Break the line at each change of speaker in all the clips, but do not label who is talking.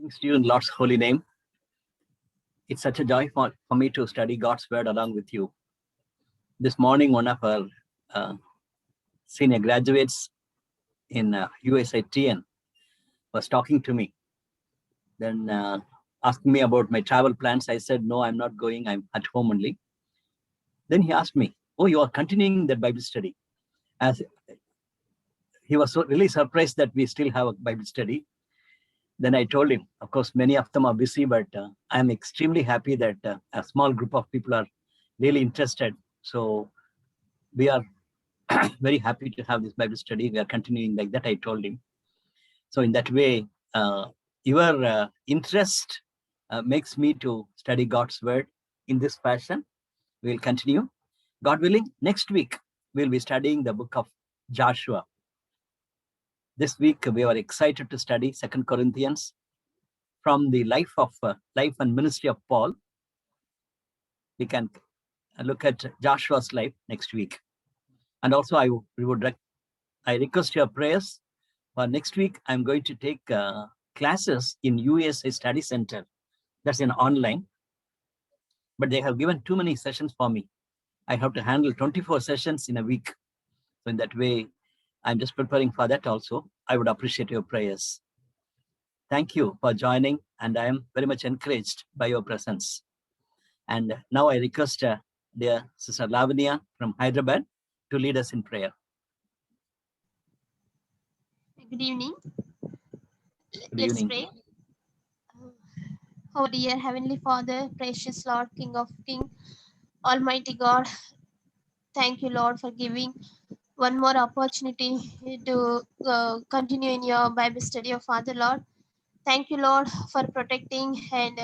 Thanks to you in Lord's holy name. It's such a joy for me to study God's word along with you. This morning, one of our senior graduates in USITN was talking to me. Then asking me about my travel plans. I said, no, I'm not going. I'm at home only. Then he asked me, oh, you are continuing that Bible study. As he was so really surprised that we still have a Bible study. Then I told him, of course, many of them are busy, but I'm extremely happy that a small group of people are really interested. So we are very happy to have this Bible study. We are continuing like that, I told him. So in that way, your interest makes me to study God's word in this fashion. We'll continue. God willing, next week, we'll be studying the book of Joshua. This week, we are excited to study 2 Corinthians from the life and ministry of Paul. We can look at Joshua's life next week. And also, I request your prayers. For next week, I'm going to take classes in USA Study Center. That's in online. But they have given too many sessions for me. I have to handle 24 sessions in a week. So in that way, I'm just preparing for that also. I would appreciate your prayers. Thank you for joining, and I am very much encouraged by your presence. And now I request dear Sister Lavanya from Hyderabad to lead us in prayer.
Good evening.
Good
Let's
evening.
pray. Oh dear Heavenly Father, precious Lord, King of Kings, Almighty God, thank you, Lord, for giving one more opportunity to continue in your Bible study, of Father, Lord. Thank you, Lord, for protecting and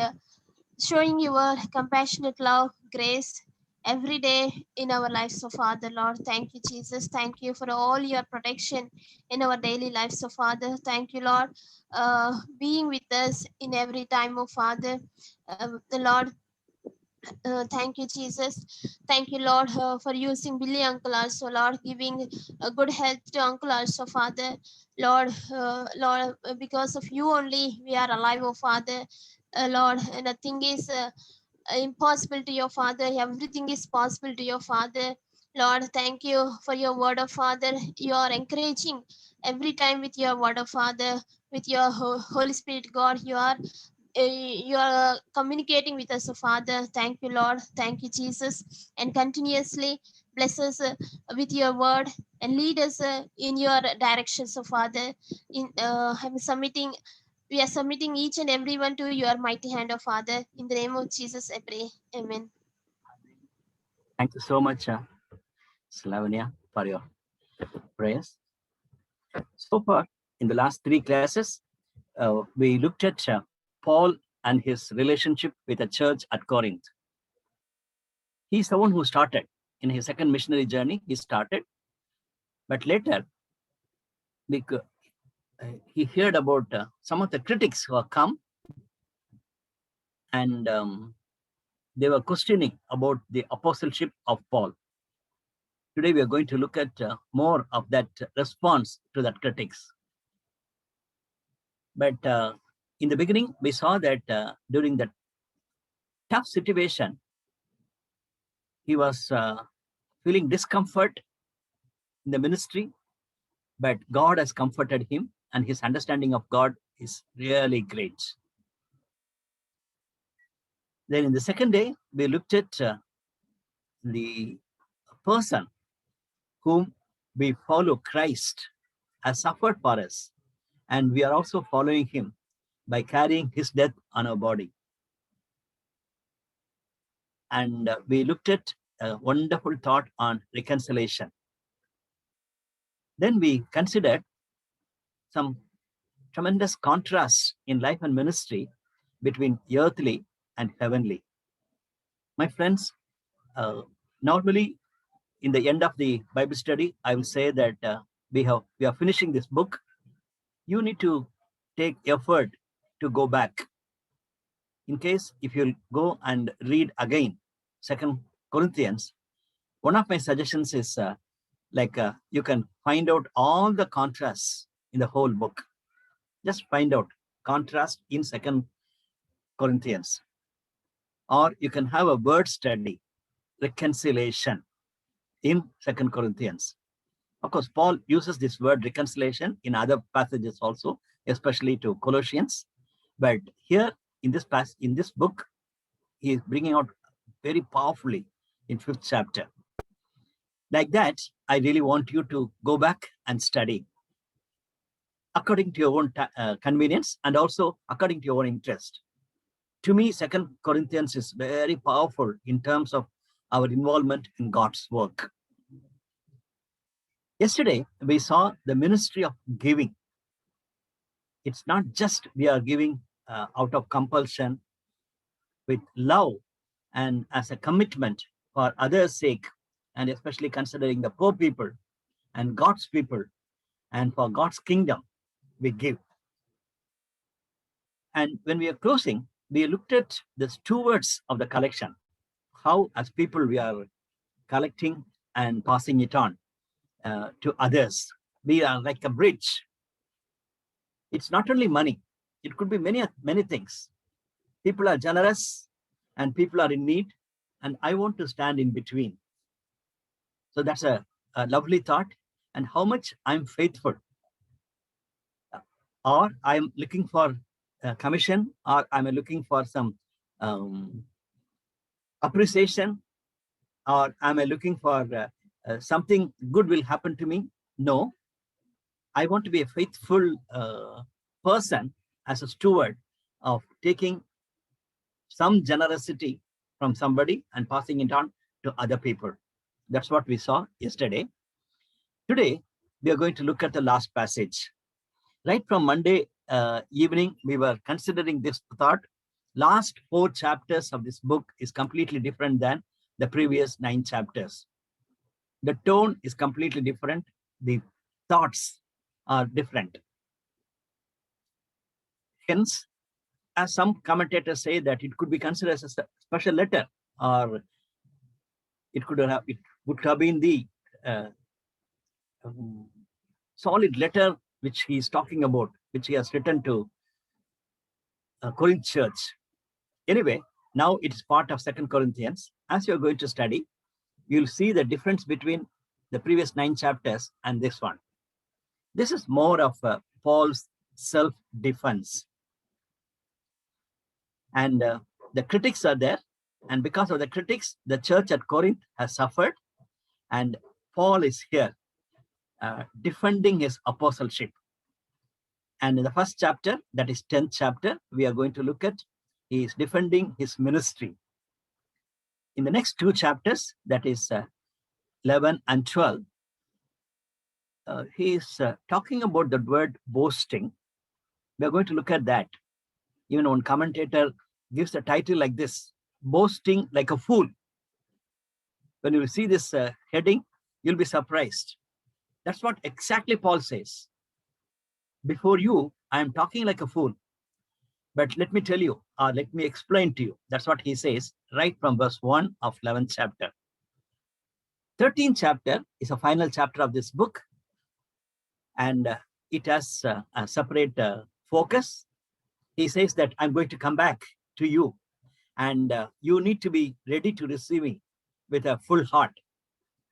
showing your compassionate love, grace every day in our lives, so Father, Lord. Thank you, Jesus. Thank you for all your protection in our daily lives, so Father. Thank you, Lord, being with us in every time, oh Father. The Lord, thank you, Jesus. Thank you, Lord, for using Billy Uncle also, Lord, giving good health to Uncle also, Father. Lord, because of you only we are alive, oh Father. Lord, nothing is impossible to your Father. Everything is possible to your Father. Lord, thank you for your word of Father. You are encouraging every time with your word of Father, with your Holy Spirit, God. You are communicating with us, oh Father. Thank you, Lord. Thank you, Jesus. And continuously bless us with your word and lead us in your directions, oh Father. We are submitting each and everyone to your mighty hand, oh Father. In the name of Jesus, I pray. Amen.
Thank you so much, Lavanya, for your prayers. So far, in the last 3 classes, we looked at Paul and his relationship with the church at Corinth. He's the one who started. In his second missionary journey, he started. But later, he heard about some of the critics who have come, and they were questioning about the apostleship of Paul. Today, we are going to look at more of that response to that critics. But in the beginning, we saw that during that tough situation, he was feeling discomfort in the ministry, but God has comforted him, and his understanding of God is really great. Then in the second day, we looked at the person whom we follow, Christ, has suffered for us, and we are also following him by carrying his death on our body. And we looked at a wonderful thought on reconciliation. Then we considered some tremendous contrasts in life and ministry between earthly and heavenly. My friends, normally in the end of the Bible study, I will say that we are finishing this book. You need to take effort to go back. In case if you'll go and read again 2 Corinthians, one of my suggestions is you can find out all the contrasts in the whole book. Just find out contrast in 2 Corinthians. Or you can have a word study, reconciliation, in 2 Corinthians. Of course, Paul uses this word reconciliation in other passages also, especially to Colossians. But here in this book, he is bringing out very powerfully in 5th chapter. Like that, I really want you to go back and study according to your own convenience and also according to your own interest. To me, 2 Corinthians is very powerful in terms of our involvement in God's work. Yesterday, we saw the ministry of giving. It's not just we are giving out of compulsion, with love and as a commitment for others' sake, and especially considering the poor people and God's people, and for God's kingdom, we give. And when we are closing, we looked at the stewards of the collection, how as people we are collecting and passing it on to others. We are like a bridge. It's not only money, it could be many things. People are generous and people are in need, and I want to stand in between. So that's a lovely thought. And how much I'm faithful, or I'm looking for a commission, or I'm looking for some appreciation, or am I looking for something good will happen to me? No, I want to be a faithful person as a steward of taking some generosity from somebody and passing it on to other people. That's what we saw yesterday. Today, we are going to look at the last passage. Right from Monday evening, we were considering this thought. Last 4 chapters of this book is completely different than the previous 9 chapters. The tone is completely different. The thoughts are different. Hence, as some commentators say that it could be considered as a special letter, or it would have been the solid letter which he is talking about, which he has written to Corinth church. Anyway, now it is part of 2 Corinthians. As you are going to study, you'll see the difference between the previous 9 chapters and this one. This is more of Paul's self-defense. And the critics are there. And because of the critics, the church at Corinth has suffered. And Paul is here defending his apostleship. And in the first chapter, that is 10th chapter, we are going to look at, he is defending his ministry. In the next 2 chapters, that is 11 and 12, he is talking about the word boasting. We are going to look at that. Even one commentator gives a title like this, Boasting Like a Fool. When you see this heading, you'll be surprised. That's what exactly Paul says. Before you, I am talking like a fool. But let me tell you, or let me explain to you. That's what he says right from verse 1 of 11th chapter. 13th chapter is a final chapter of this book. And it has a separate focus. He says that I'm going to come back to you. And you need to be ready to receive me with a full heart.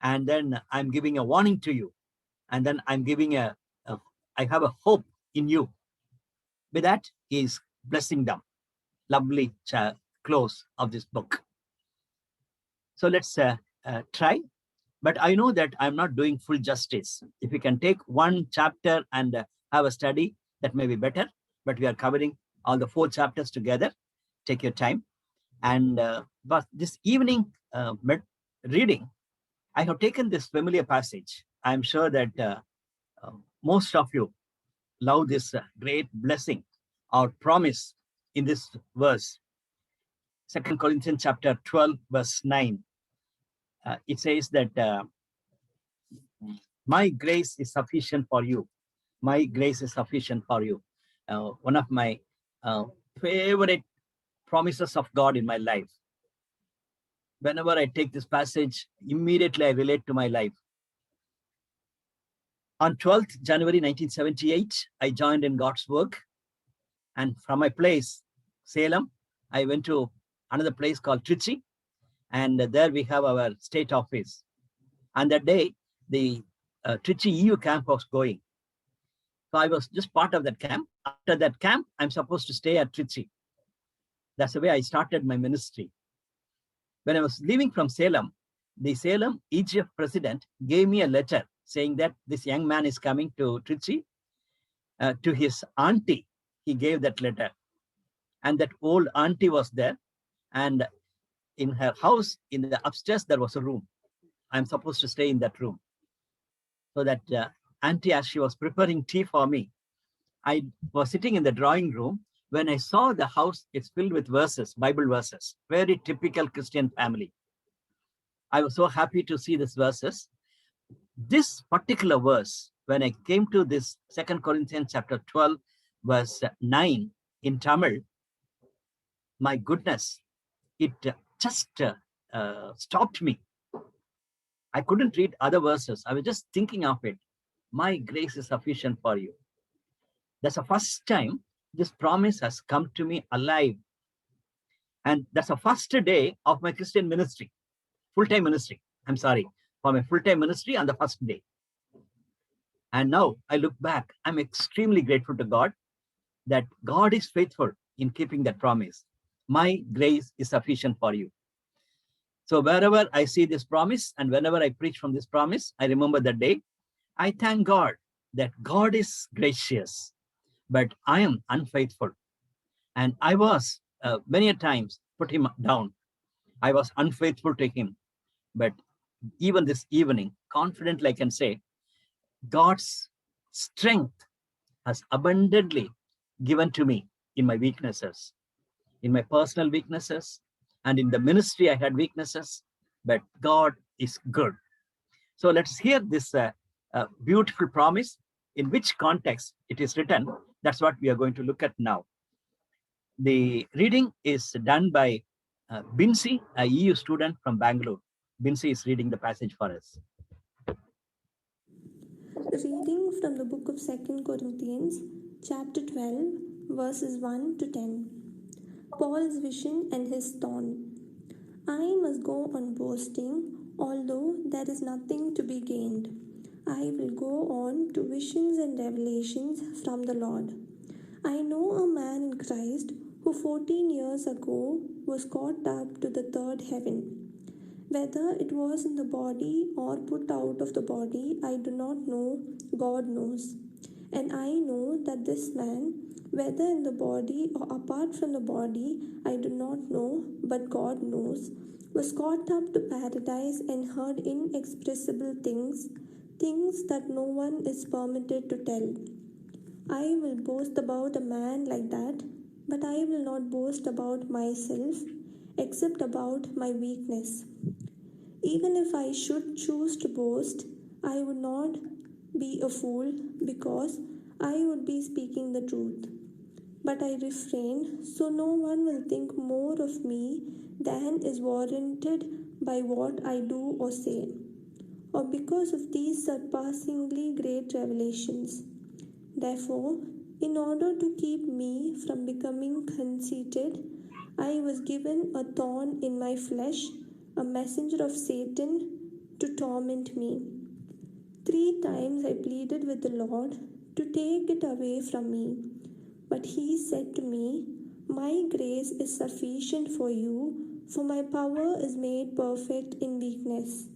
And then I'm giving a warning to you. And then I'm giving I have a hope in you. With that, he is blessing them. Lovely close of this book. So let's try. But I know that I'm not doing full justice. If we can take 1 chapter and have a study, that may be better. But we are covering all the 4 chapters together. Take your time. And but this evening reading, I have taken this familiar passage. I'm sure that most of you love this great blessing or promise in this verse. 2 Corinthians chapter 12, verse 9. It says that my grace is sufficient for you. My grace is sufficient for you. One of my favorite promises of God in my life. Whenever I take this passage, immediately I relate to my life. On 12th January 1978, I joined in God's work. And from my place, Salem, I went to another place called Trichy, and there we have our state office. And that day, the Trichy EU camp was going. So I was just part of that camp. After that camp, I'm supposed to stay at Trichy. That's the way I started my ministry. When I was leaving from Salem, the Salem EGF president gave me a letter saying that this young man is coming to Trichy. To his auntie, he gave that letter. And that old auntie was there. And in her house, in the upstairs, there was a room. I'm supposed to stay in that room. So that auntie, as she was preparing tea for me, I was sitting in the drawing room. When I saw the house, it's filled with verses, Bible verses, very typical Christian family. I was so happy to see these verses. This particular verse, when I came to this 2 Corinthians chapter 12, verse 9 in Tamil, my goodness, it just stopped me. I couldn't read other verses. I was just thinking of it. My grace is sufficient for you. That's the first time this promise has come to me alive. And that's the first day of my Christian ministry, full-time ministry. I'm sorry, for my full-time ministry on the first day. And now I look back, I'm extremely grateful to God that God is faithful in keeping that promise. My grace is sufficient for you. So wherever I see this promise and whenever I preach from this promise, I remember that day. I thank God that God is gracious, but I am unfaithful. And I was many a times put him down. I was unfaithful to him. But even this evening, confidently I can say, God's strength has abundantly given to me in my weaknesses, in my personal weaknesses, and in the ministry I had weaknesses, but God is good. So let's hear this beautiful promise. In which context it is written, that's what we are going to look at now. The reading is done by Binsi, a EU student from Bangalore. Binsi is reading the passage for us.
Reading from the book of 2 Corinthians, chapter 12, verses 1 to 10. Paul's vision and his thorn. I must go on boasting, although there is nothing to be gained. I will go on to visions and revelations from the Lord. I know a man in Christ who 14 years ago was caught up to the third heaven. Whether it was in the body or put out of the body, I do not know, God knows. And I know that this man, whether in the body or apart from the body, I do not know, but God knows, was caught up to paradise and heard inexpressible things, things that no one is permitted to tell. I will boast about a man like that, but I will not boast about myself, except about my weakness. Even if I should choose to boast, I would not be a fool, because I would be speaking the truth. But I refrain, so no one will think more of me than is warranted by what I do or say, or because of these surpassingly great revelations. Therefore, in order to keep me from becoming conceited, I was given a thorn in my flesh, a messenger of Satan to torment me. 3 times I pleaded with the Lord to take it away from me. But he said to me, My grace is sufficient for you, for my power is made perfect in weakness.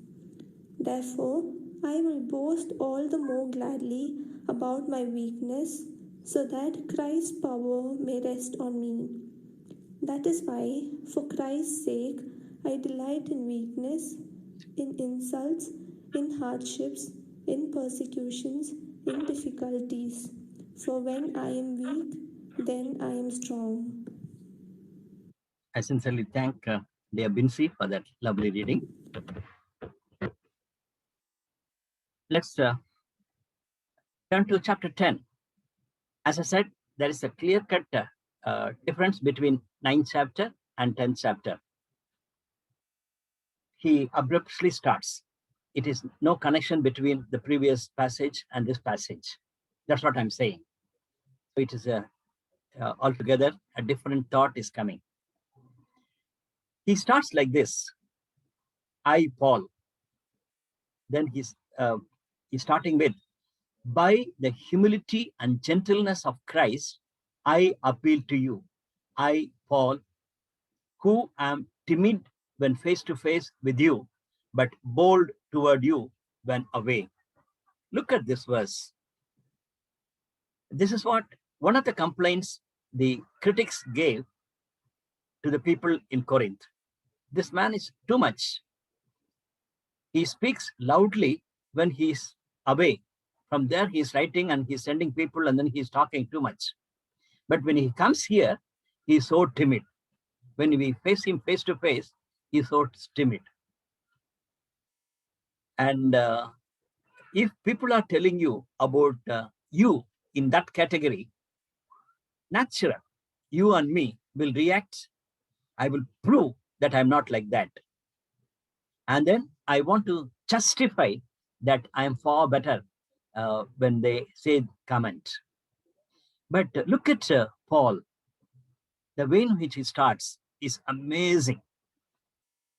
Therefore, I will boast all the more gladly about my weakness, so that Christ's power may rest on me. That is why, for Christ's sake, I delight in weakness, in insults, in hardships, in persecutions, in difficulties. For when I am weak, then I am strong.
I sincerely thank dear Binsi for that lovely reading. Let's turn to chapter 10. As I said, there is a clear-cut difference between 9th chapter and 10th chapter. He abruptly starts. It is no connection between the previous passage and this passage. That's what I'm saying. So it is a altogether a different thought is coming. He starts like this: I, Paul. Then he's starting with, by the humility and gentleness of Christ, I appeal to you. I, Paul, who am timid when face to face with you, but bold toward you when away. Look at this verse. This is what one of the complaints the critics gave to the people in Corinth. This man is too much. He speaks loudly when he's away. From there, he's writing and he's sending people, and then he's talking too much. But when he comes here, he's so timid. When we face him face to face, he's so timid. And if people are telling you about you in that category, natural, you and me will react. I will prove that I'm not like that. And then I want to justify that I am far better when they say comment. But look at Paul. The way in which he starts is amazing.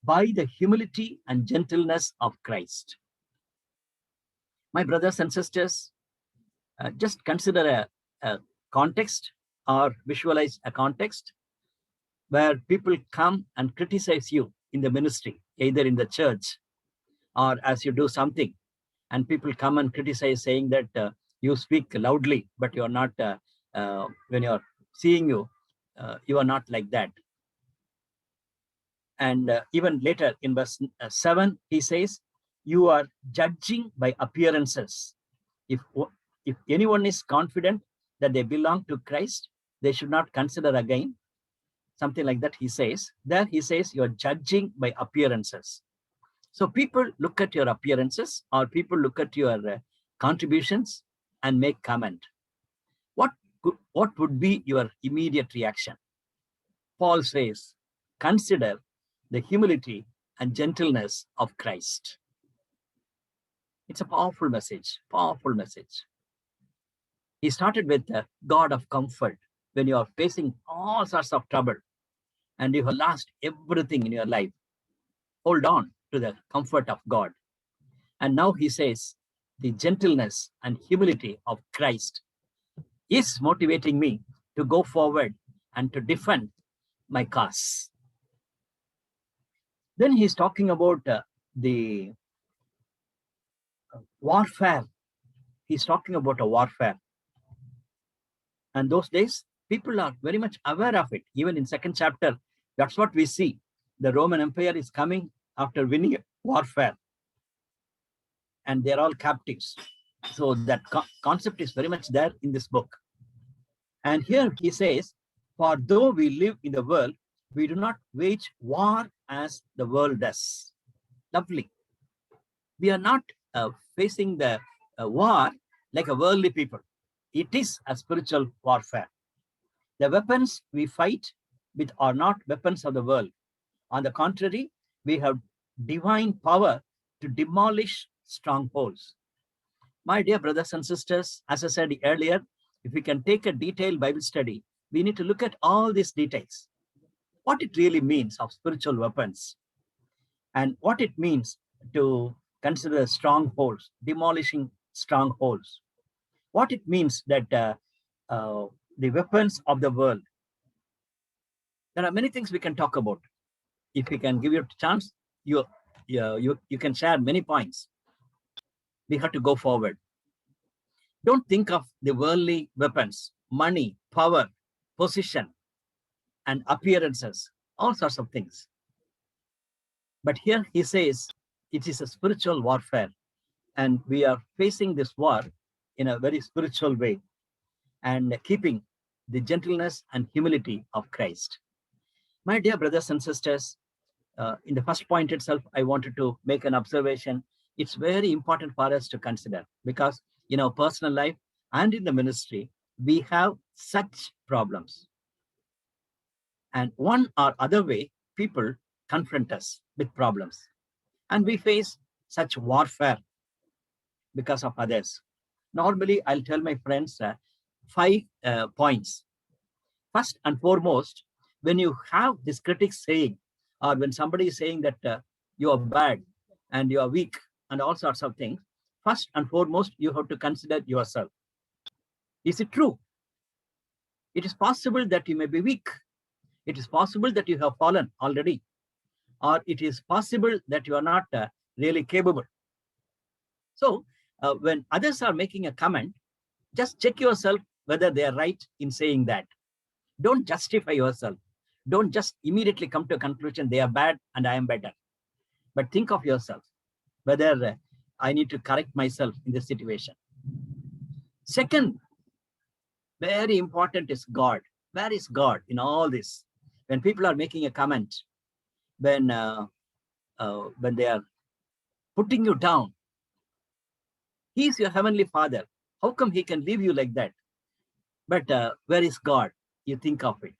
By the humility and gentleness of Christ. My brothers and sisters, just consider a context or visualize a context where people come and criticize you in the ministry, either in the church or as you do something, and people come and criticize, saying that you speak loudly, but you're not, when you're seeing you, you are not like that. And even later in verse 7, he says, you are judging by appearances. If anyone is confident that they belong to Christ, they should not consider again. Something like that he says. There he says, you're judging by appearances. So people look at your appearances, or people look at your contributions and make comment. What would be your immediate reaction? Paul says, consider the humility and gentleness of Christ. It's a powerful message, powerful message. He started with the God of comfort. When you are facing all sorts of trouble and you have lost everything in your life, hold on to the comfort of God. And now he says, the gentleness and humility of Christ is motivating me to go forward and to defend my cause. Then he's talking about the warfare. He's talking about a warfare. And those days, people are very much aware of it. Even in 2nd chapter, that's what we see. The Roman Empire is coming after winning warfare. And they're all captives. So that concept is very much there in this book. And here he says, for though we live in the world, we do not wage war as the world does. Lovely. We are not facing the war like a worldly people. It is a spiritual warfare. The weapons we fight with are not weapons of the world. On the contrary, we have divine power to demolish strongholds. My dear brothers and sisters, as I said earlier, if we can take a detailed Bible study, we need to look at all these details. What it really means of spiritual weapons, and what it means to consider strongholds, demolishing strongholds. What it means that the weapons of the world. There are many things we can talk about. If we can give you a chance, you can share many points. We have to go forward. Don't think of the worldly weapons, money, power, position, and appearances, all sorts of things. But here he says it is a spiritual warfare, and we are facing this war in a very spiritual way and keeping the gentleness and humility of Christ. My dear brothers and sisters, in the first point itself, I wanted to make an observation. It's very important for us to consider, because in our personal life and in the ministry, we have such problems. And one or other way, people confront us with problems. And we face such warfare because of others. Normally, I'll tell my friends 5 points First and foremost, when you have this critic saying, or when somebody is saying that you are bad and you are weak and all sorts of things, first and foremost, you have to consider yourself. Is it true? It is possible that you may be weak. It is possible that you have fallen already, or it is possible that you are not really capable. So when others are making a comment, just check yourself whether they are right in saying that. Don't justify yourself. Don't just immediately come to a conclusion, they are bad and I am better. But think of yourself, whether I need to correct myself in this situation. Second, very important is God. Where is God in all this? When people are making a comment, when they are putting you down, He is your heavenly Father. How come He can leave you like that? But where is God? You think of it.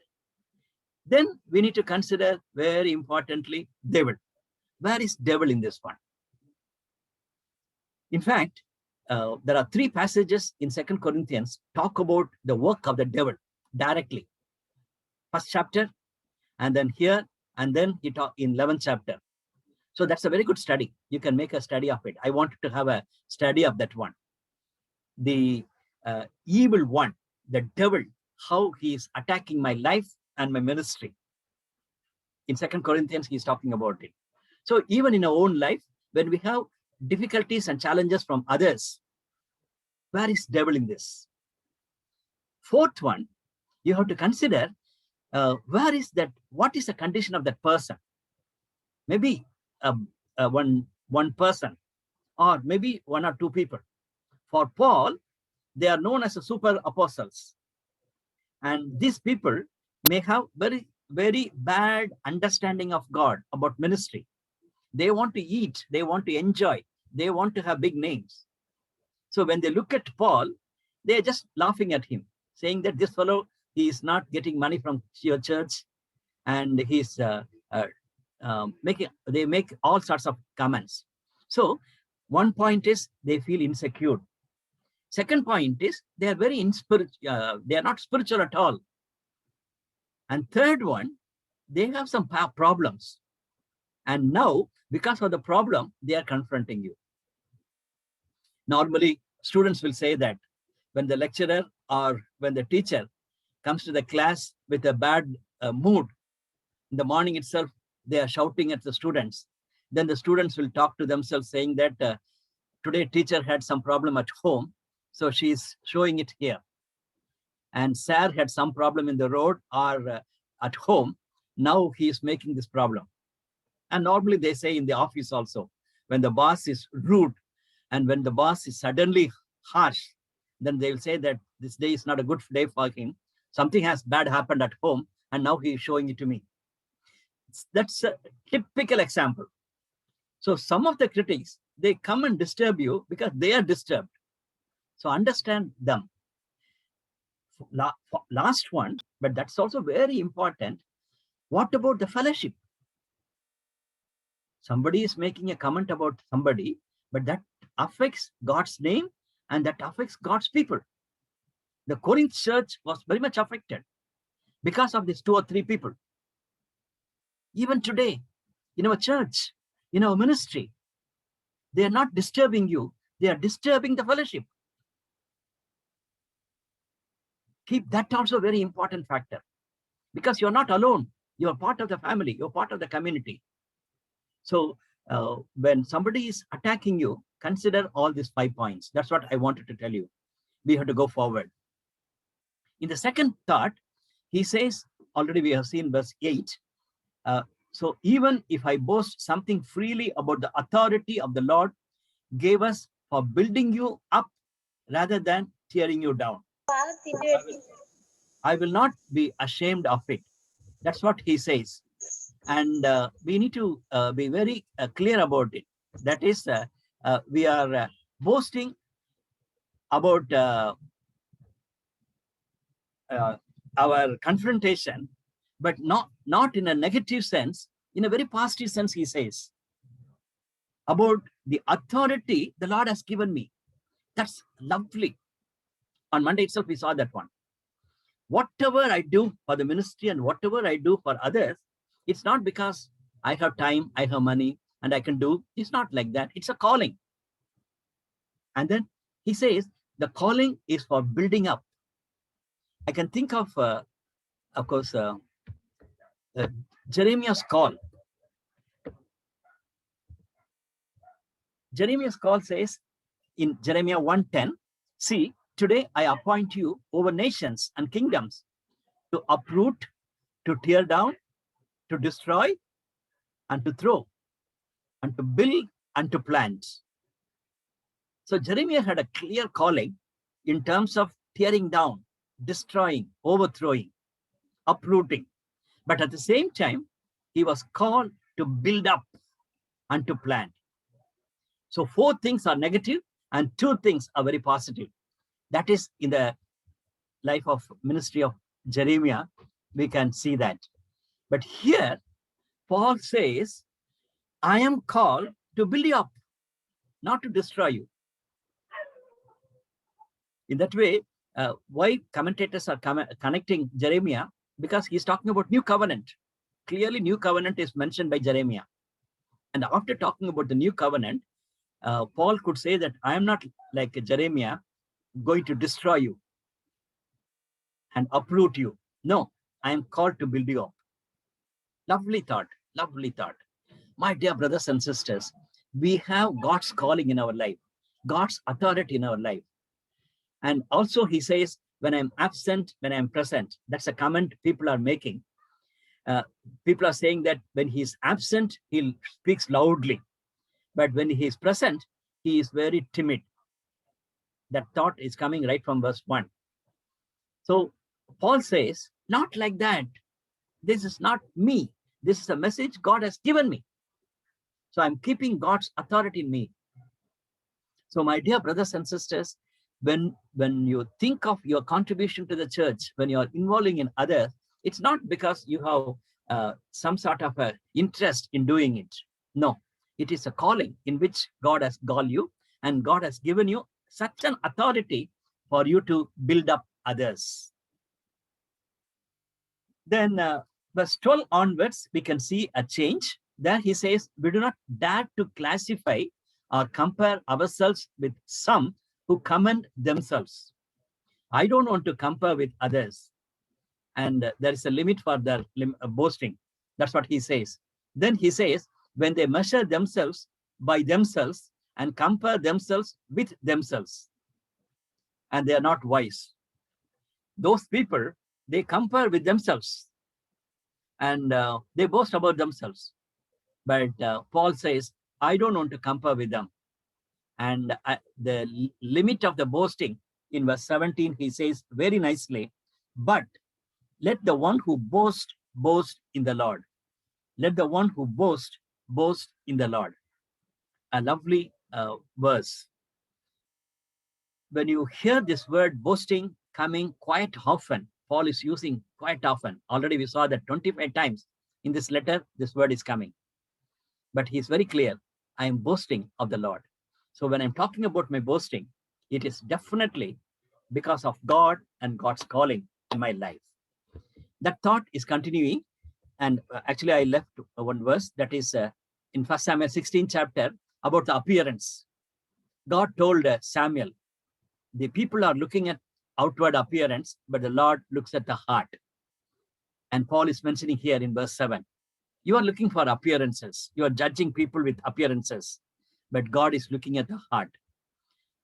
Then we need to consider, very importantly, devil. Where is devil in this one? In fact, there are 3 passages in 2 Corinthians talk about the work of the devil directly. First chapter, and then here, and then he talk in 11th chapter. So that's a very good study. You can make a study of it. I wanted to have a study of that one. The evil one, the devil, how he is attacking my life and my ministry. In 2 Corinthians, he's talking about it. So even in our own life, when we have difficulties and challenges from others, where is devil in this? Fourth one, you have to consider where is that, what is the condition of that person? Maybe one person, or maybe 1 or 2 people. For Paul, they are known as the super apostles. And these people may have very, very bad understanding of God, about ministry. They want to eat, they want to enjoy, they want to have big names. So when they look at Paul, they are just laughing at him, saying that this fellow, he is not getting money from your church, and he's they make all sorts of comments. So one point is they feel insecure. Second point is they are very they are not spiritual at all. And third one, they have some problems. And now, because of the problem, they are confronting you. Normally, students will say that when the lecturer or when the teacher comes to the class with a bad mood, in the morning itself, they are shouting at the students. Then the students will talk to themselves saying that today teacher had some problem at home, so she's showing it here. And sir had some problem in the road or at home, now he is making this problem. And normally they say in the office also, when the boss is rude and when the boss is suddenly harsh, then they will say that this day is not a good day for him. Something has bad happened at home and now he is showing it to me. That's a typical example. So some of the critics, they come and disturb you because they are disturbed. So understand them. Last one, but that's also very important. What about the fellowship? Somebody is making a comment about somebody, but that affects God's name and that affects God's people. The Corinth church was very much affected because of these 2 or 3 people. Even today, in our church, in our ministry, they are not disturbing you, they are disturbing the fellowship. Keep that also a very important factor, because you're not alone. You're part of the family, you're part of the community. So when somebody is attacking you, consider all these 5 points. That's what I wanted to tell you. We have to go forward. In the second thought, he says, already we have seen verse 8. So even if I boast something freely about the authority of the Lord gave us for building you up rather than tearing you down, I will not be ashamed of it. That's what he says. And we need to be very clear about it. That is, we are boasting about our confrontation, but not in a negative sense, in a very positive sense. He says about the authority the Lord has given me. That's lovely. On Monday itself, we saw that one. whatever I do for the ministry and whatever I do for others, it's not because I have time, I have money, and I can do. It's not like that. It's a calling. And then he says, the calling is for building up. I can think of course, Jeremiah's call. Jeremiah's call says in Jeremiah 1:10, see, today I appoint you over nations and kingdoms to uproot, to tear down, to destroy, and to throw, and to build, and to plant. So Jeremiah had a clear calling in terms of tearing down, destroying, overthrowing, uprooting. But at the same time, he was called to build up and to plant. So 4 things are negative and 2 things are very positive. That is in the life of ministry of Jeremiah, we can see that. But here, Paul says, I am called to build you up, not to destroy you. In that way, why commentators are connecting Jeremiah? Because he's talking about new covenant. Clearly, new covenant is mentioned by Jeremiah. And after talking about the new covenant, Paul could say that I am not like Jeremiah going to destroy you and uproot you. No, I am called to build you up. Lovely thought, lovely thought. My dear brothers and sisters, we have God's calling in our life, God's authority in our life. And also he says, when I'm absent, when I'm present. That's a comment people are making. People are saying that when he's absent, he speaks loudly. But when he is present, he is very timid. That thought is coming right from verse 1. So Paul says, not like that. This is not me. This is a message God has given me. So I'm keeping God's authority in me. So my dear brothers and sisters, when you think of your contribution to the church, when you're involving in others, it's not because you have some sort of a interest in doing it. No, it is a calling in which God has called you, and God has given you such an authority for you to build up others. Then verse 12 onwards, we can see a change. There he says, we do not dare to classify or compare ourselves with some who commend themselves. I don't want to compare with others. And there is a limit for their boasting. That's what he says. Then he says, when they measure themselves by themselves and compare themselves with themselves, and they are not wise. Those people, they compare with themselves and they boast about themselves. But Paul says, I don't want to compare with them. And the limit of the boasting in verse 17, he says very nicely, but let the one who boast, boast in the Lord. Let the one who boast, boast in the Lord. A lovely verse. When you hear this word boasting coming quite often, Paul is using quite often. Already we saw that 25 times in this letter, this word is coming. But he's very clear, I am boasting of the Lord. So when I'm talking about my boasting, it is definitely because of God and God's calling in my life. That thought is continuing. And actually I left one verse that is in 1 Samuel 16 chapter about the appearance. God told Samuel, the people are looking at outward appearance, but the Lord looks at the heart. And Paul is mentioning here in verse 7, you are looking for appearances. You are judging people with appearances, but God is looking at the heart.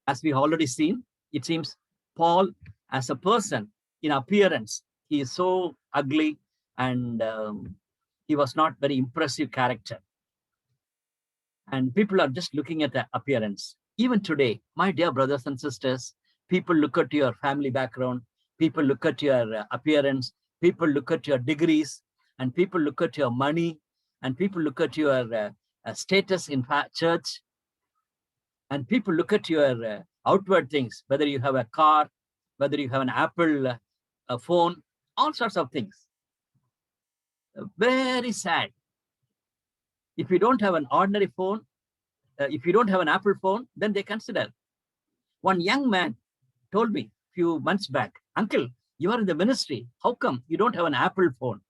As we already seen, it seems Paul as a person in appearance, he is so ugly and he was not very impressive character. And people are just looking at the appearance. Even today, my dear brothers and sisters, people look at your family background, people look at your appearance, people look at your degrees, and people look at your money, and people look at your status in church, and people look at your outward things, whether you have a car, whether you have an Apple phone, all sorts of things. Very sad. If you don't have an ordinary phone, if you don't have an Apple phone, then they consider. One young man told me a few months back, uncle, You are in the ministry. How come you don't have an Apple phone?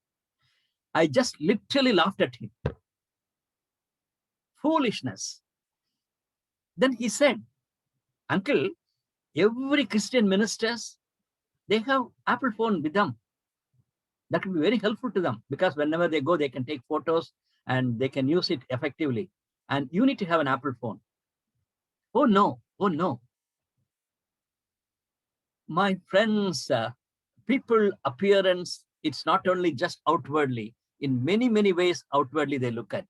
I just literally laughed at him. Foolishness. Then he said, uncle, every Christian ministers, they have Apple phone with them. That will be very helpful to them because whenever they go, they can take photos and they can use it effectively. And you need to have an Apple phone. Oh no, oh no. My friends, people appearance, it's not only just outwardly. In many, many ways, outwardly they look at.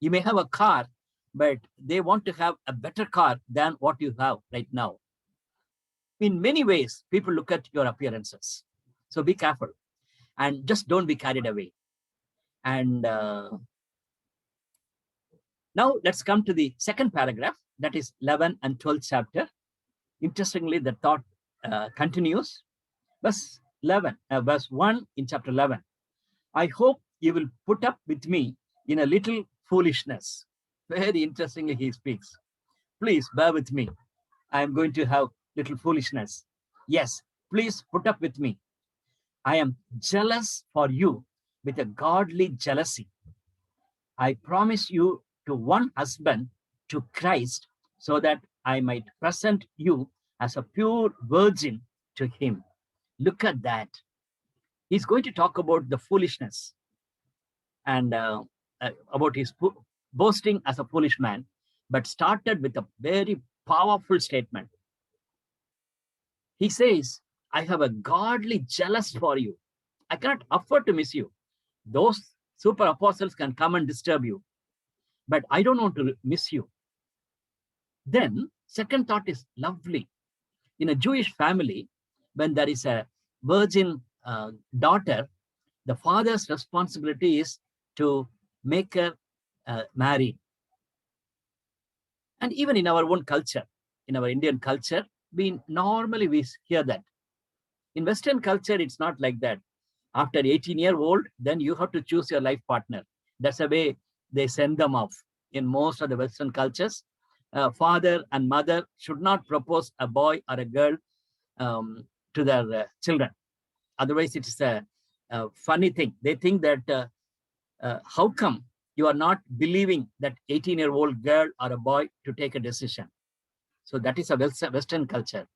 You may have a car, but they want to have a better car than what you have right now. In many ways, people look at your appearances. So be careful and just don't be carried away. And now let's come to the second paragraph, that is 11 and 12th chapter. Interestingly, the thought continues. Verse 11, verse 1 in chapter 11. I hope you will put up with me in a little foolishness. Very interestingly, he speaks. Please bear with me. I am going to have little foolishness. Yes, please put up with me. I am jealous for you with a godly jealousy. I promise you to one husband, to Christ, so that I might present you as a pure virgin to him. Look at that. He's going to talk about the foolishness and about his boasting as a foolish man, but started with a very powerful statement. He says, I have a godly jealous for you. I cannot afford to miss you. Those super apostles can come and disturb you, but I don't want to miss you. Then second thought is lovely. In a Jewish family, when there is a virgin daughter, the father's responsibility is to make her marry. And even in our own culture, in our Indian culture, we hear that. In Western culture, it's not like that. After 18-year-old, then you have to choose your life partner. That's the way they send them off. In most of the Western cultures, father and mother should not propose a boy or a girl to their children. Otherwise, it's a funny thing. They think that how come you are not believing that 18-year-old girl or a boy to take a decision? So that is a Western culture.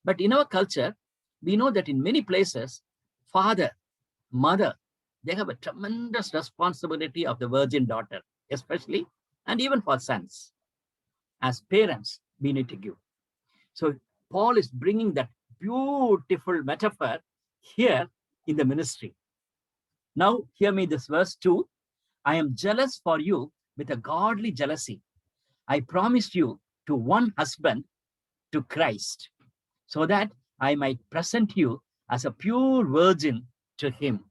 But in our culture, we know that in many places, father, mother, they have a tremendous responsibility of the virgin daughter, especially, and even for sons. As parents, we need to give. So Paul is bringing that beautiful metaphor here in the ministry. Now, hear me this verse 2. I am jealous for you with a godly jealousy. I promised you to one husband, to Christ, so that I might present you as a pure virgin to him.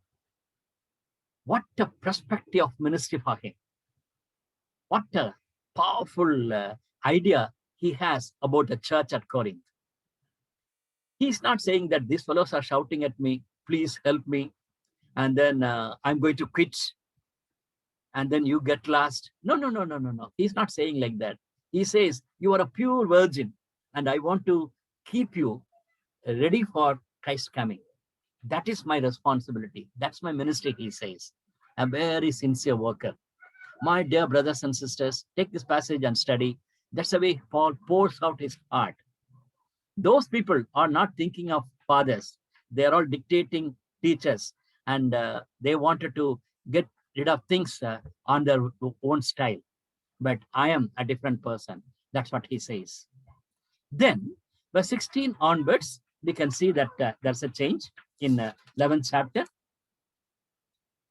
What a perspective of ministry for him. What a powerful idea he has about the church at Corinth. He's not saying that these fellows are shouting at me, please help me, and then I'm going to quit, and then you get lost. No. He's not saying like that. He says, you are a pure virgin, and I want to keep you ready for Christ's coming. That is my responsibility. That's my ministry, he says. A very sincere worker. My dear brothers and sisters, take this passage and study. That's the way Paul pours out his heart. Those people are not thinking of fathers. They are all dictating teachers, and they wanted to get rid of things on their own style. But I am a different person. That's what he says. Then, verse 16 onwards, we can see that there's a change in 11th chapter.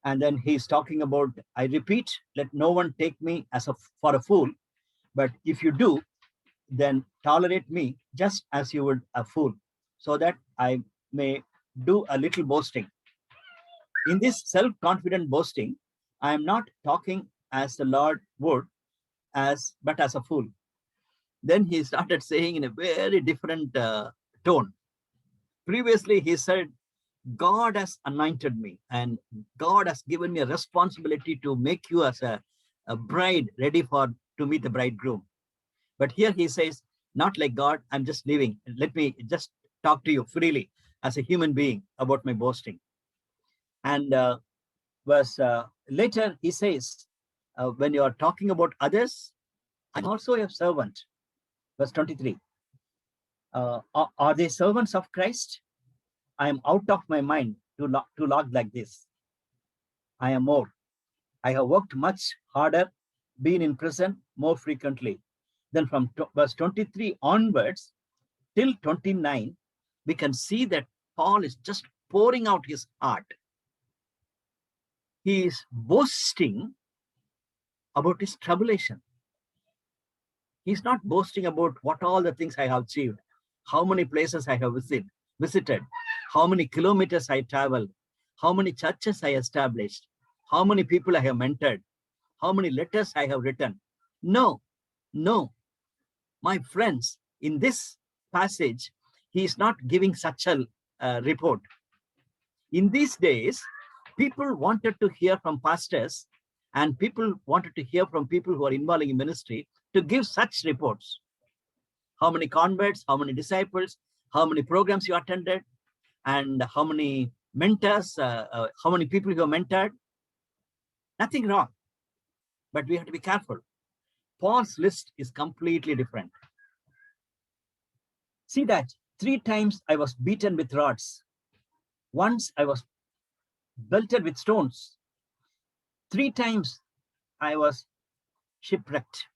And then he's talking about, I repeat, let no one take me for a fool, but if you do, then tolerate me just as you would a fool, so that I may do a little boasting. In this self-confident boasting, I am not talking as the Lord would, but as a fool. Then he started saying in a very different tone. Previously, he said, God has anointed me, and God has given me a responsibility to make you as a bride ready to meet the bridegroom. But here he says, not like God, I'm just leaving. Let me just talk to you freely. as a human being about my boasting. And later he says, when you are talking about others, I'm also a servant. Verse 23. Are they servants of Christ? I am out of my mind to log like this. I am more. I have worked much harder, been in prison more frequently. Then from verse 23 onwards till 29, we can see that Paul is just pouring out his heart. He is boasting about his tribulation. He's not boasting about what all the things I have achieved, how many places I have visited, how many kilometers I traveled, how many churches I established, how many people I have mentored, how many letters I have written. No, no. My friends, in this passage, he is not giving such a report. In these days, people wanted to hear from pastors and people wanted to hear from people who are involved in ministry to give such reports. How many converts, how many disciples, how many programs you attended, and how many mentors, how many people you have mentored. Nothing wrong, but we have to be careful. Paul's list is completely different. See that 3 times I was beaten with rods. Once I was belted with stones. 3 times I was shipwrecked.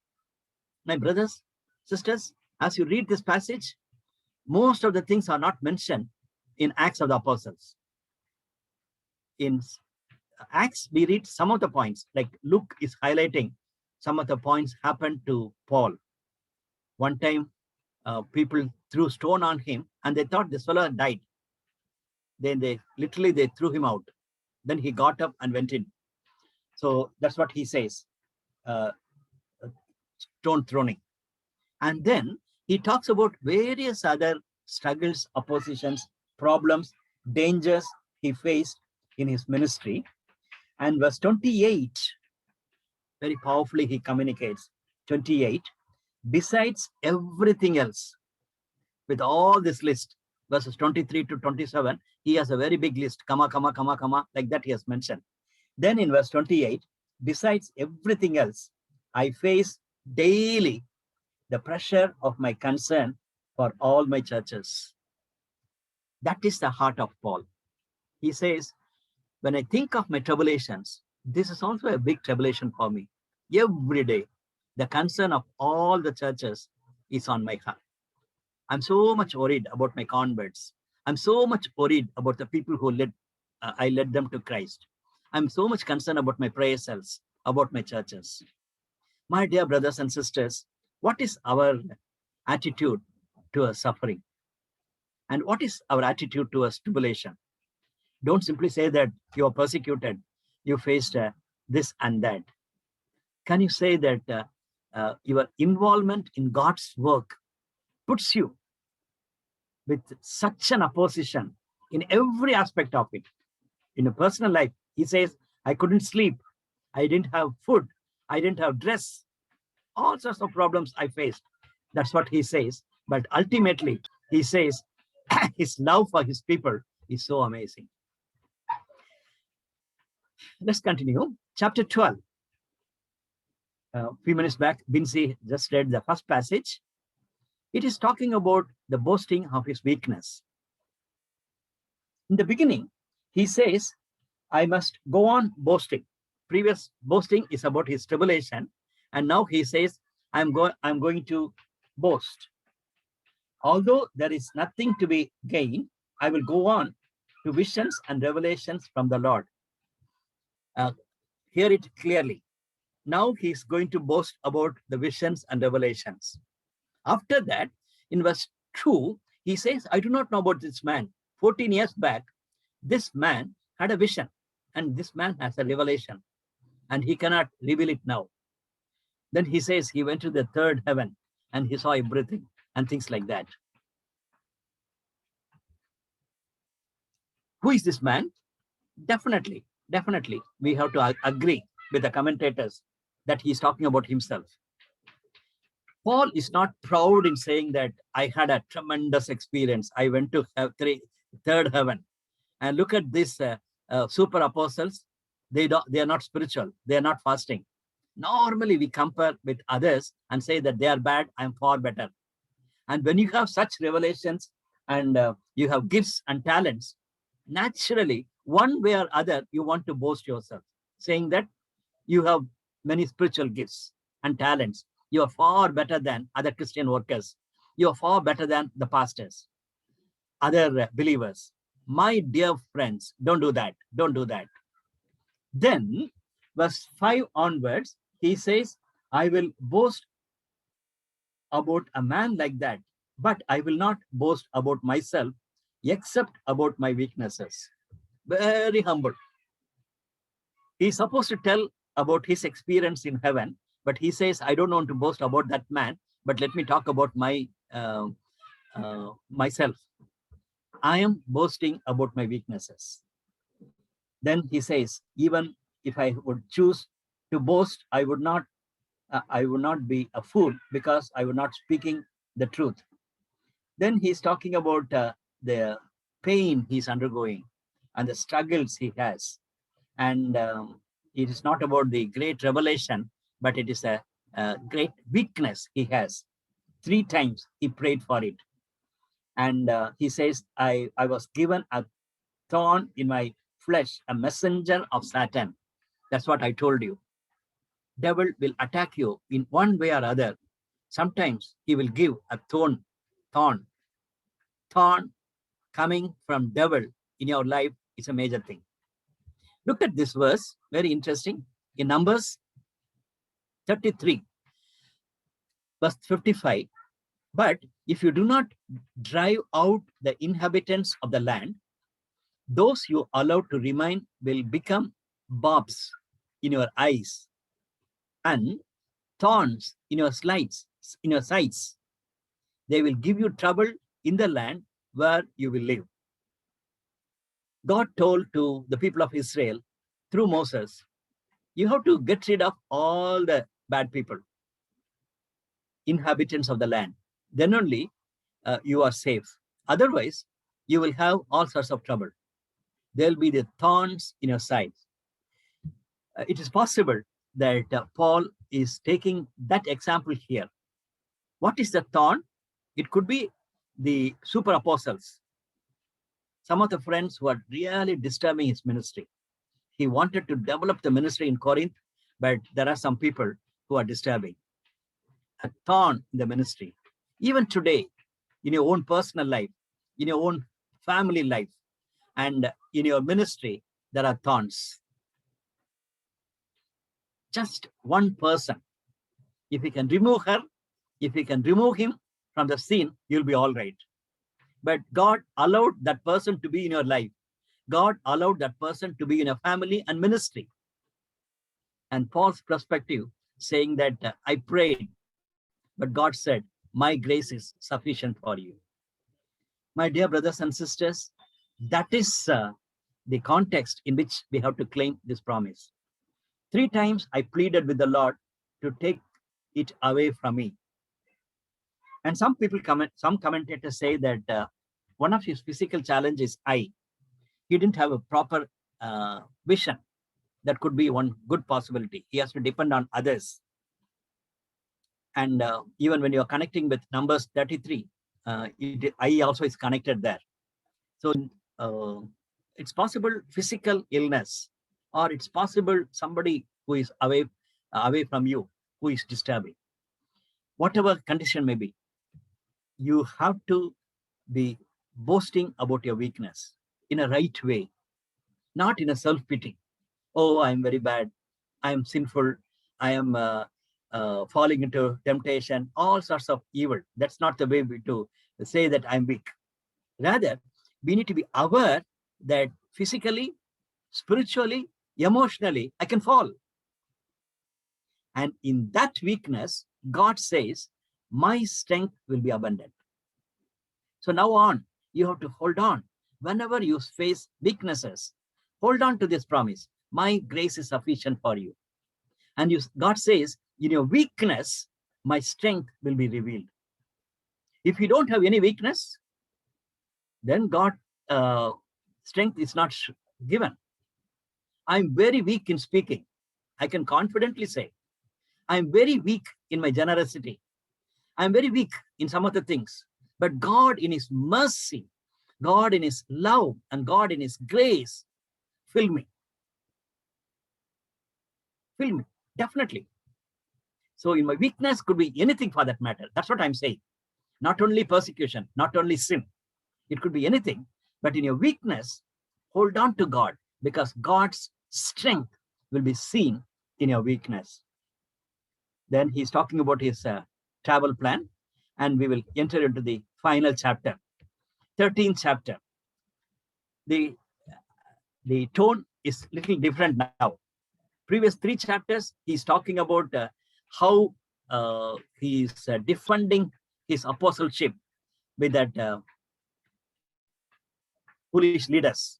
My brothers, sisters, as you read this passage, most of the things are not mentioned in Acts of the Apostles. In Acts, we read some of the points, like Luke is highlighting some of the points happened to Paul. One time, people threw stone on him and they thought this fellow died. Then they threw him out. Then he got up and went in. So that's what he says, stone throwing. And then he talks about various other struggles, oppositions, problems, dangers he faced in his ministry. And verse 28, very powerfully he communicates, 28, besides everything else, with all this list, verses 23 to 27, he has a very big list, comma, comma, comma, comma, like that he has mentioned. Then in verse 28, besides everything else, I face daily the pressure of my concern for all my churches. That is the heart of Paul. He says, when I think of my tribulations, this is also a big tribulation for me. Every day, the concern of all the churches is on my heart. I'm so much worried about my converts. I'm so much worried about the people who I led them to Christ. I'm so much concerned about my prayer cells, about my churches. My dear brothers and sisters, what is our attitude towards suffering? And what is our attitude towards tribulation? Don't simply say that you are persecuted, you faced this and that. Can you say that your involvement in God's work puts you with such an opposition in every aspect of it? In a personal life, he says, I couldn't sleep, I didn't have food, I didn't have dress, all sorts of problems I faced. That's what he says. But ultimately, he says, his love for his people is so amazing. Let's continue. Chapter 12. A few minutes back, Binsi just read the first passage. It is talking about the boasting of his weakness. In the beginning, he says, I must go on boasting. Previous boasting is about his tribulation. And now he says, I'm going to boast. Although there is nothing to be gained, I will go on to visions and revelations from the Lord. Hear it clearly. Now he's going to boast about the visions and revelations. After that, in verse 2, he says, I do not know about this man. 14 years back, this man had a vision, and this man has a revelation, and he cannot reveal it now. Then he says he went to the third heaven, and he saw everything, and things like that. Who is this man? Definitely, we have to agree with the commentators that he's talking about himself. Paul is not proud in saying that I had a tremendous experience. I went to third heaven. And look at these super apostles. They are not spiritual. They are not fasting. Normally, we compare with others and say that they are bad. I'm far better. And when you have such revelations and you have gifts and talents, naturally, one way or other, you want to boast yourself, saying that you have many spiritual gifts and talents. You are far better than other Christian workers. You are far better than the pastors, other believers. My dear friends, don't do that. Don't do that. Then, verse 5 onwards, he says, I will boast about a man like that, but I will not boast about myself except about my weaknesses. Very humble. He's supposed to tell about his experience in heaven, but he says, I don't want to boast about that man, but let me talk about myself. I am boasting about my weaknesses. Then he says, even if I would choose to boast, I would not be a fool, because I would not speaking the truth. Then he's talking about the pain he's undergoing and the struggles he has. And it is not about the great revelation, but it is a great weakness he has. 3 times he prayed for it. And he says, I was given a thorn in my flesh, a messenger of Satan. That's what I told you. Devil will attack you in one way or other. Sometimes he will give a thorn coming from devil in your life is a major thing. Look at this verse, very interesting. In Numbers 33, verse 55. But if you do not drive out the inhabitants of the land, those you allow to remain will become barbs in your eyes and thorns in your sides. They will give you trouble in the land where you will live. God told to the people of Israel through Moses, you have to get rid of all the bad people, inhabitants of the land. Then only you are safe. Otherwise, you will have all sorts of trouble. There'll be the thorns in your sides. It is possible that Paul is taking that example here. What is the thorn? It could be the super apostles. Some of the friends who are really disturbing his ministry. He wanted to develop the ministry in Corinth, but there are some people who are disturbing. A thorn in the ministry. Even today, in your own personal life, in your own family life, and in your ministry, there are thorns. Just one person. If you can remove her, if you can remove him from the scene, you'll be all right. But God allowed that person to be in your life. God allowed that person to be in a family and ministry. And Paul's perspective saying that I prayed, but God said, my grace is sufficient for you. My dear brothers and sisters, that is the context in which we have to claim this promise. 3 times I pleaded with the Lord to take it away from me. And some commentators say that one of his physical challenges is eye. He didn't have a proper vision. That could be one good possibility. He has to depend on others. And even when you're connecting with Numbers 33, eye also is connected there. So it's possible physical illness, or it's possible somebody who is away from you, who is disturbing. Whatever condition may be, you have to be boasting about your weakness in a right way, not in a self-pity. Oh, I'm very bad. I am sinful. I am falling into temptation, all sorts of evil. That's not the way we do say that I'm weak. Rather, we need to be aware that physically, spiritually, emotionally, I can fall. And in that weakness, God says, my strength will be abundant. So now on, you have to hold on. Whenever you face weaknesses, hold on to this promise. My grace is sufficient for you. And God says, in your weakness, my strength will be revealed. If you don't have any weakness, then God strength is not given. I'm very weak in speaking. I can confidently say, I'm very weak in my generosity. I'm very weak in some other things. But God in his mercy, God in his love, and God in his grace, fill me. Fill me, definitely. So in my weakness could be anything for that matter. That's what I'm saying. Not only persecution, not only sin. It could be anything. But in your weakness, hold on to God, because God's strength will be seen in your weakness. Then he's talking about his travel plan, and we will enter into the final chapter, 13th chapter. The tone is little different now. Previous 3 chapters, he's talking about how he's defending his apostleship with that foolish leaders,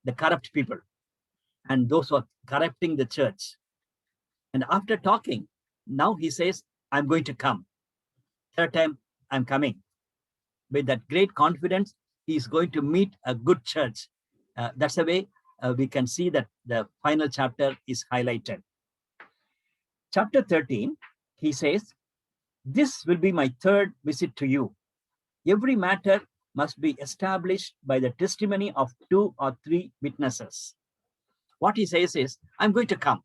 the corrupt people, and those who are corrupting the church. And after talking, now he says, I'm going to come. Third time, I'm coming. With that great confidence, he's going to meet a good church. That's the way we can see that the final chapter is highlighted. Chapter 13, he says, this will be my 3rd visit to you. Every matter must be established by the testimony of 2 or 3 witnesses. What he says is, I'm going to come.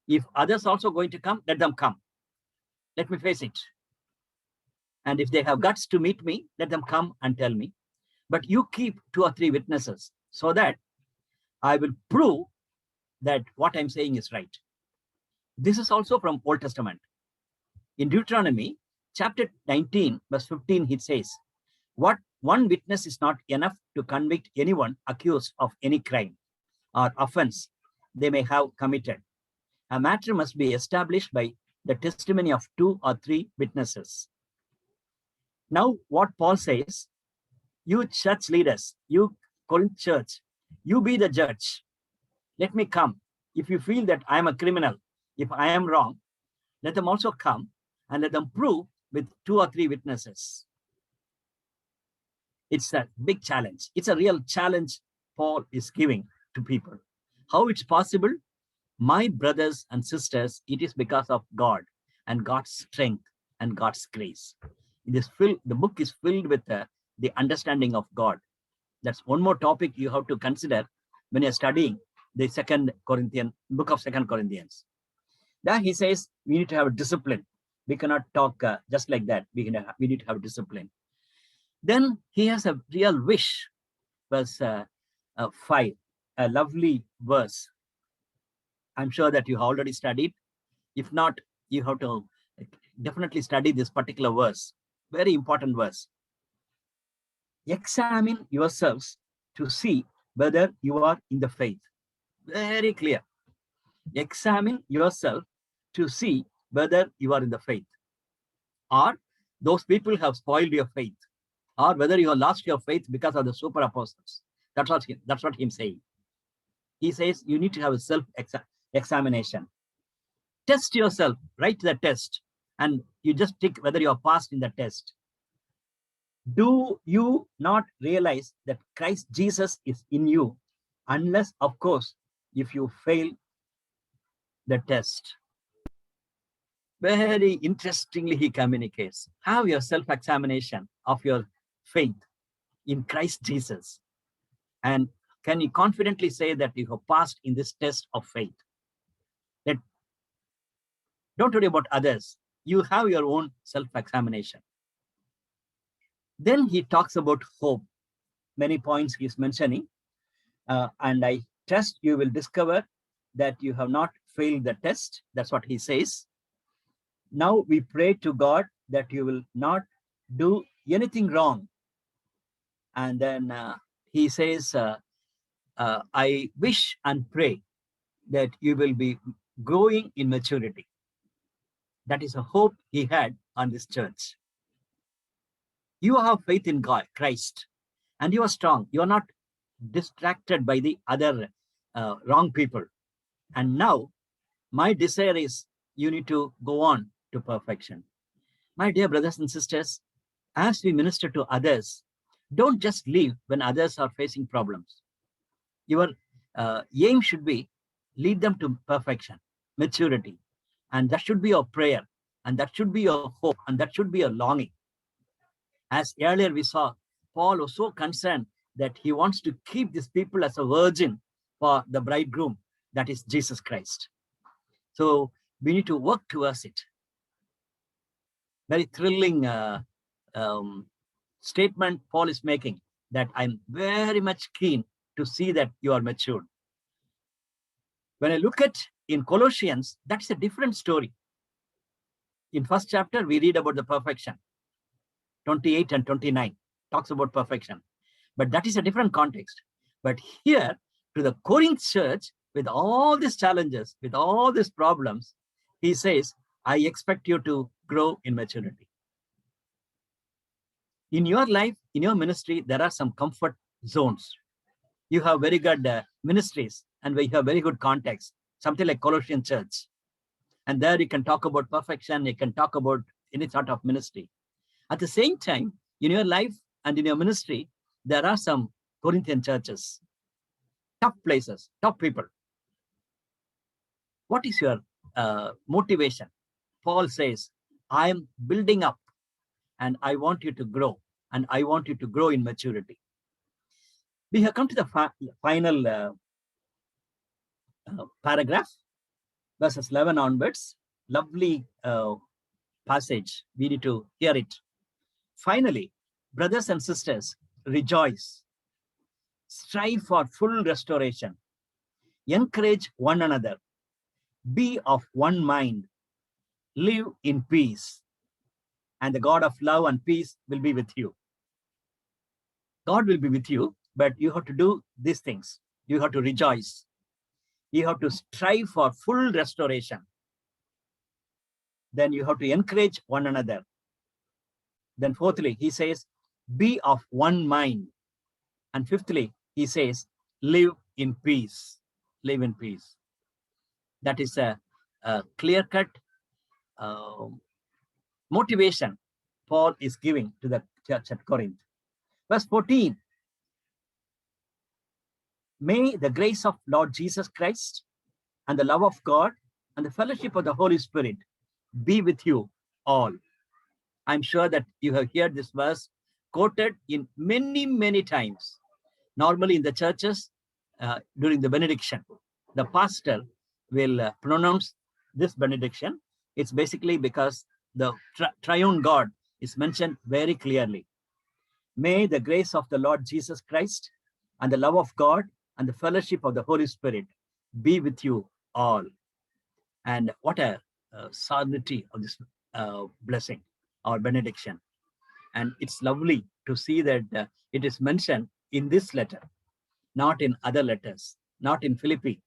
If others also going to come, let them come. Let me face it. And if they have guts to meet me, let them come and tell me. But you keep 2 or 3 witnesses so that I will prove that what I'm saying is right. This is also from Old Testament. In Deuteronomy, chapter 19, verse 15, it says, what one witness is not enough to convict anyone accused of any crime or offense they may have committed. A matter must be established by the testimony of 2 or 3 witnesses. Now, what Paul says, you church leaders, you Corinth church, you be the judge. Let me come. If you feel that I am a criminal, if I am wrong, let them also come and let them prove with 2 or 3 witnesses. It's a big challenge. It's a real challenge Paul is giving to people. How it's possible? My brothers and sisters, it is because of God and God's strength and God's grace. The book is filled with the understanding of God. That's one more topic you have to consider when you're studying the book of 2 Corinthians. Then he says, we need to have a discipline. We cannot talk just like that. We need to have discipline. Then he has a real wish, verse 5, a lovely verse. I'm sure that you already studied. If not, you have to definitely study this particular verse. Very important verse. Examine yourselves to see whether you are in the faith. Very clear. Examine yourself to see whether you are in the faith. Or those people have spoiled your faith. Or whether you have lost your faith because of the super apostles. That's what he's saying. He says you need to have a self-examination. Test yourself, write the test, and you just tick whether you are passed in the test. Do you not realize that Christ Jesus is in you, unless, of course, if you fail the test? Very interestingly, he communicates. Have your self-examination of your faith in Christ Jesus. And can you confidently say that you have passed in this test of faith? Don't worry about others. You have your own self-examination. Then he talks about hope. Many points he's mentioning. And I trust you will discover that you have not failed the test. That's what he says. Now we pray to God that you will not do anything wrong. And then he says, I wish and pray that you will be growing in maturity. That is a hope he had on this church. You have faith in God, Christ, and you are strong. You are not distracted by the other wrong people. And now my desire is you need to go on to perfection. My dear brothers and sisters, as we minister to others, Don't just leave when others are facing problems. Your aim should be lead them to perfection, maturity. And that should be your prayer. And that should be your hope. And that should be your longing. As earlier we saw, Paul was so concerned that he wants to keep these people as a virgin for the bridegroom, that is Jesus Christ. So we need to work towards it. Very thrilling statement Paul is making, that I'm very much keen to see that you are matured. When I look at in Colossians, that's a different story. In first chapter, we read about the perfection. 28 and 29 talks about perfection. But that is a different context. But here, to the Corinth church, with all these challenges, with all these problems, he says, I expect you to grow in maturity. In your life, in your ministry, there are some comfort zones. You have very good ministries, and we have very good context, something like Colossian church. And there you can talk about perfection, you can talk about any sort of ministry. At the same time, in your life and in your ministry, there are some Corinthian churches, tough places, tough people. What is your motivation? Paul says, I am building up and I want you to grow, and I want you to grow in maturity. We have come to the final paragraph, verses 11 onwards. Lovely passage. We need to hear it. Finally, brothers and sisters, rejoice. Strive for full restoration. Encourage one another. Be of one mind. Live in peace. And the God of love and peace will be with you. God will be with you, but you have to do these things. You have to rejoice. You have to strive for full restoration. Then you have to encourage one another. Then fourthly, he says, be of one mind. And fifthly, he says, live in peace. Live in peace. That is a clear-cut motivation Paul is giving to the church at Corinth. Verse 14. May the grace of Lord Jesus Christ and the love of God and the fellowship of the Holy Spirit be with you all. I'm sure that you have heard this verse quoted in many, many times. Normally in the churches, during the benediction, the pastor will pronounce this benediction. It's basically because the triune God is mentioned very clearly. May the grace of the Lord Jesus Christ and the love of God and the fellowship of the Holy Spirit be with you all. And what a solemnity of this blessing or benediction. And it's lovely to see that it is mentioned in this letter, not in other letters, not in Philippi,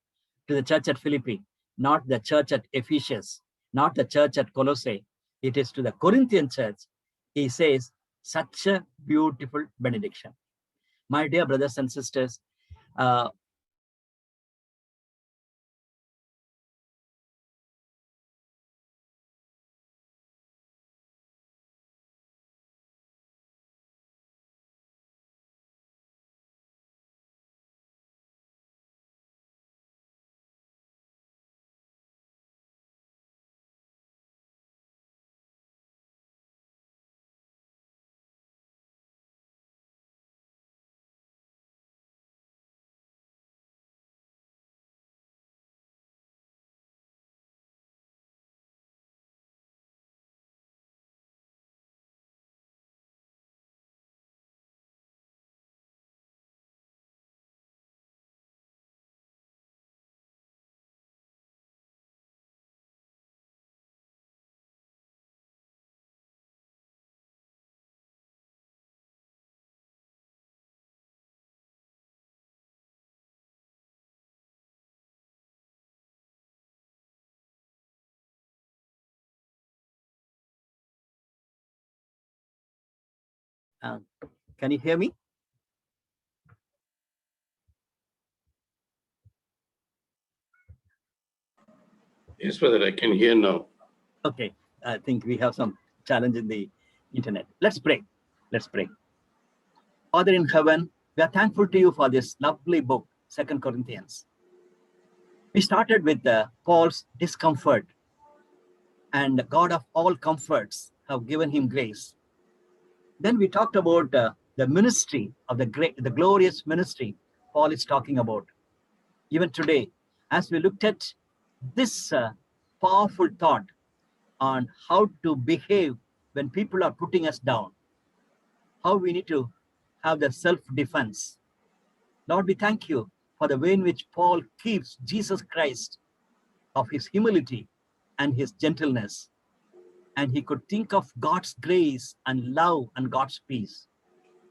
to the church at Philippi, not the church at Ephesus, not the church at Colossae. It is to the Corinthian church. He says, such a beautiful benediction. My dear brothers and sisters, can you hear me?
Yes, brother, I can hear now.
Okay, I think we have some challenge in the internet. Let's pray. Let's pray. Father in heaven, we are thankful to you for this lovely book, 2 Corinthians. We started with Paul's discomfort, and the God of all comforts have given him grace. Then we talked about the ministry of the glorious ministry Paul is talking about. Even today, as we looked at this powerful thought on how to behave when people are putting us down, how we need to have the self-defense. Lord, we thank you for the way in which Paul keeps Jesus Christ of his humility and his gentleness. And he could think of God's grace and love and God's peace.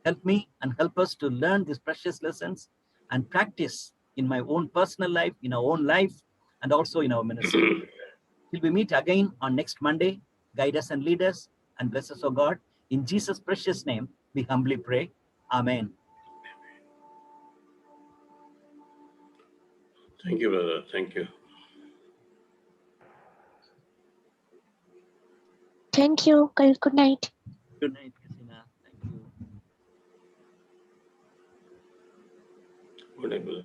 Help me and help us to learn these precious lessons and practice in my own personal life, in our own life, and also in our ministry. Till we meet again on next Monday, guide us and lead us and bless us, O God. In Jesus' precious name, we humbly pray. Amen.
Thank you, brother. Thank you.
Thank you. Good night.
Good night, Christina. Thank you.
Good night, brother.